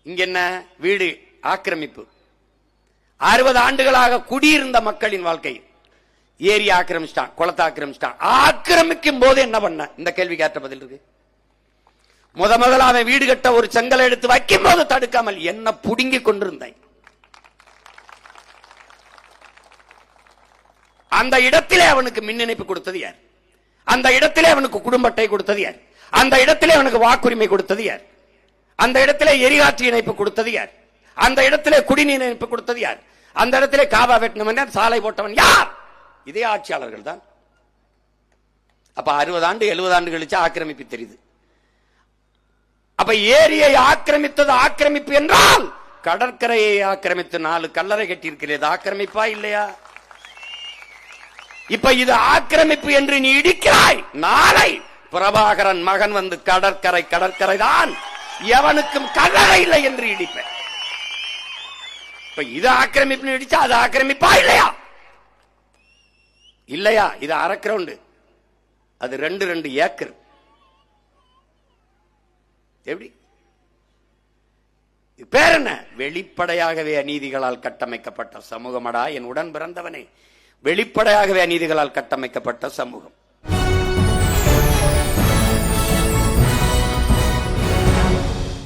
இங்க என்ன வீடு ஆக்கிரமிப்பு. 60 ஆண்டுகளாக குடியிருந்த மக்களின் வாழ்க்கை ஏரி ஆக்கிரமிச்சிட்டான், குளத்தை ஆக்கிரமிச்சிட்டான். ஆக்கிரமிக்கும் போது என்ன பண்ண? இந்த கேள்வி கேட்ட பதில் இருக்கு. முதல்ல அவன் வீடு கட்ட ஒரு செங்கலை எடுத்து வைக்கும் போது தடுக்காமல் என்ன புடுங்கி கொண்டிருந்தேன். அந்த இடத்திலே அவனுக்கு மின் இணைப்பு கொடுத்தது யார்? அந்த இடத்திலே அவனுக்கு குடும்ப அட்டை கொடுத்தது யார்? அந்த இடத்திலே அவனுக்கு வாக்குரிமை கொடுத்தது யார்? அந்த இடத்திலே எரிகாற்று இணைப்பு கொடுத்தது யார்? அந்த இடத்திலே குடிநீர் இணைப்பு கொடுத்தது யார்? அந்த இடத்திலே காவா வெட்டினவன், சாலை போட்டவன் யார்? இதே ஆட்சியாளர்கள் தான். அப்ப 60 ஆண்டு 70 ஆண்டு கழிச்சு ஆக்கிரமிப்பு தெரியுது. அப்ப ஏரியை ஆக்கிரமித்தது ஆக்கிரமிப்பு என்றால் கடற்கரையை ஆக்கிரமித்து 4 கல்லறை கட்டியிருக்கிறது ஆக்கிரமிப்பா இல்லையா? இப்ப இது ஆக்கிரமிப்பு என்று நீ இடிக்கிறாய். நாளை பிரபாகரன் மகன் வந்து கடற்கரை தான் எவனுக்கும் கல்லறை இல்லை என்று இடிப்பேன். இப்ப இது ஆக்கிரமிப்பு இடிச்சா அது ஆக்கிரமிப்பா இல்லையா? இல்லையா? இது அரை கிரவுண்டு, அது 2 ஏக்கர். எப்படி பேர் என்ன? வெளிப்படையாகவே அநீதிகளால் கட்டமைக்கப்பட்ட சமூகமடா என் உடன் பிறந்தவனே. வெளிப்படையாகவே அநீதிகளால் கட்டமைக்கப்பட்ட சமூகம்.